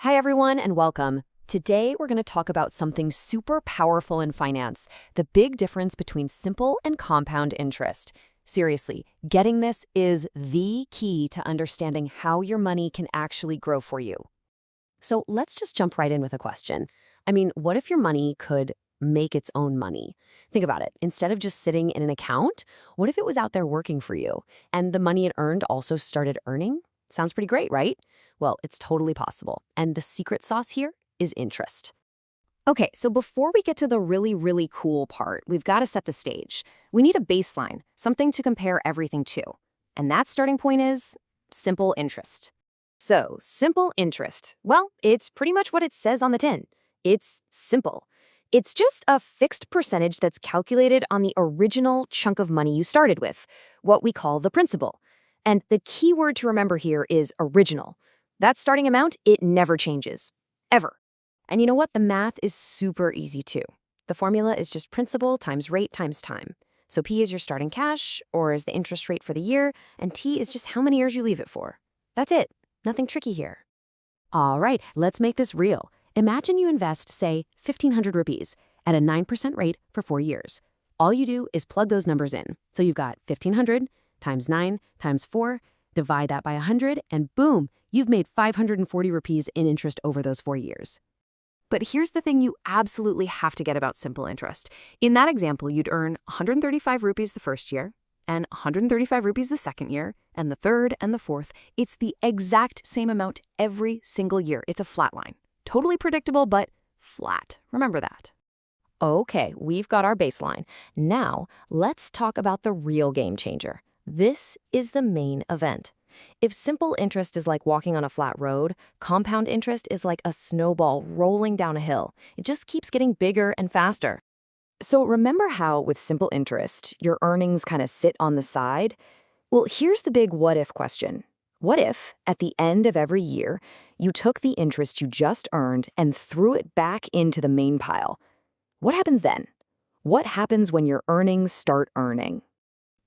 Hi, everyone, and welcome. Today, we're going to talk about something super powerful in finance, the big difference between simple and compound interest. Seriously, getting this is the key to understanding how your money can actually grow for you. So let's just jump right in with a question. What if your money could make its own money? Think about it. Instead of just sitting in an account, what if it was out there working for you and the money it earned also started earning? Sounds pretty great, right? Well, it's totally possible. And the secret sauce here is interest. Okay, so before we get to the really cool part, we've got to set the stage. We need a baseline, something to compare everything to. And that starting point is simple interest. So, simple interest. Well, it's pretty much what it says on the tin. It's simple. It's just a fixed percentage that's calculated on the original chunk of money you started with, what we call the principal. And the key word to remember here is original. That starting amount, it never changes. Ever. And you know what? The math is super easy too. The formula is just principal times rate times time. So P is your starting cash, or is the interest rate for the year, and T is just how many years you leave it for. That's it. Nothing tricky here. All right, let's make this real. Imagine you invest, say, 1,500 rupees at a 9% rate for 4 years. All you do is plug those numbers in. So you've got 1,500 times 9 times 4, divide that by 100, and boom, you've made 540 rupees in interest over those 4 years. But here's the thing you absolutely have to get about simple interest. In that example, you'd earn 135 rupees the first year, and 135 rupees the second year, and the third and the fourth. It's the exact same amount every single year. It's a flat line. Totally predictable, but flat. Remember that. Okay, we've got our baseline. Now, let's talk about the real game changer. This is the main event. If simple interest is like walking on a flat road, compound interest is like a snowball rolling down a hill. It just keeps getting bigger and faster. So remember how with simple interest, your earnings kind of sit on the side? Well, here's the big what-if question. What if, at the end of every year, you took the interest you just earned and threw it back into the main pile? What happens then? What happens when your earnings start earning?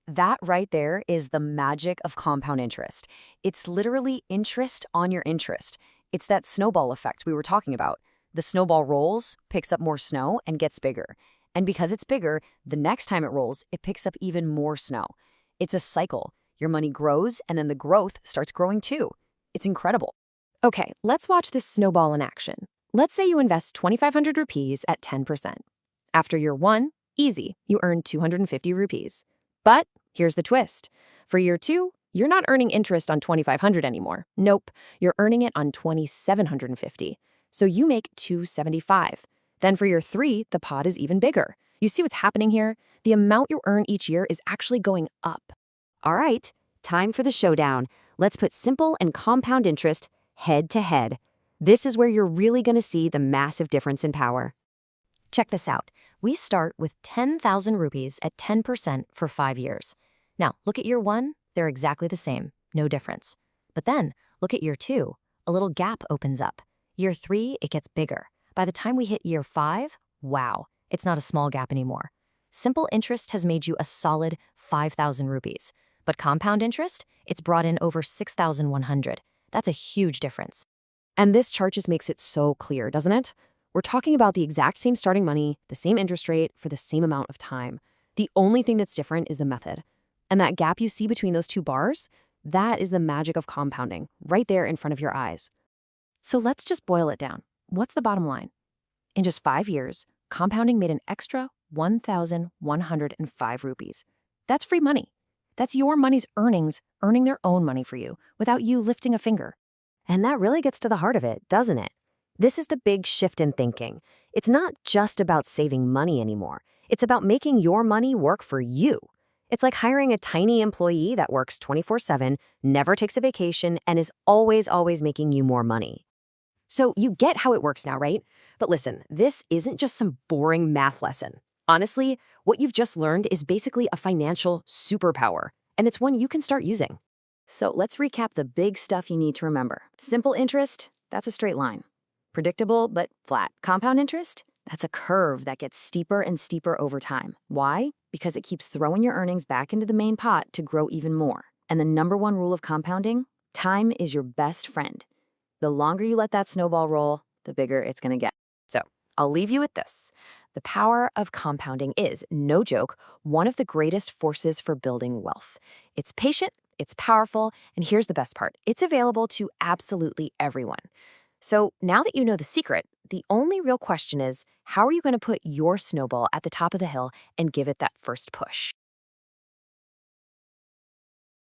That right there is the magic of compound interest. It's literally interest on your interest. It's that snowball effect we were talking about. The snowball rolls, picks up more snow, and gets bigger. And because it's bigger, the next time it rolls, it picks up even more snow. It's a cycle. Your money grows, and then the growth starts growing too. It's incredible. Okay, let's watch this snowball in action. Let's say you invest 2,500 rupees at 10%. After year 1, easy, you earn 250 rupees. But here's the twist. For year 2, you're not earning interest on 2,500 anymore. Nope, you're earning it on 2,750. So you make 275. Then for year 3, the pot is even bigger. You see what's happening here? The amount you earn each year is actually going up. All right, time for the showdown. Let's put simple and compound interest head to head. This is where you're really going to see the massive difference in power. Check this out. We start with 10,000 rupees at 10% for 5 years. Now, look at year 1, they're exactly the same, no difference. But then, look at year 2, a little gap opens up. Year 3, it gets bigger. By the time we hit year 5, wow, it's not a small gap anymore. Simple interest has made you a solid 5,000 rupees. But compound interest, it's brought in over 6,100. That's a huge difference. And this chart just makes it so clear, doesn't it? We're talking about the exact same starting money, the same interest rate for the same amount of time. The only thing that's different is the method. And that gap you see between those two bars, that is the magic of compounding, right there in front of your eyes. So let's just boil it down. What's the bottom line? In just 5 years, compounding made an extra 1,105 rupees. That's free money. That's your money's earnings earning their own money for you without you lifting a finger. And that really gets to the heart of it, doesn't it? This is the big shift in thinking. It's not just about saving money anymore. It's about making your money work for you. It's like hiring a tiny employee that works 24/7, never takes a vacation, and is always making you more money. So you get how it works now, right? But listen, this isn't just some boring math lesson. Honestly, what you've just learned is basically a financial superpower, and it's one you can start using. So let's recap the big stuff you need to remember. Simple interest, that's a straight line. Predictable but flat. Compound interest, that's a curve that gets steeper and steeper over time. Why? Because it keeps throwing your earnings back into the main pot to grow even more. And the #1 rule of compounding? Time is your best friend. The longer you let that snowball roll, the bigger it's going to get. So I'll leave you with this. The power of compounding is, no joke, one of the greatest forces for building wealth. It's patient, it's powerful, and here's the best part. It's available to absolutely everyone. So now that you know the secret, the only real question is, how are you going to put your snowball at the top of the hill and give it that first push?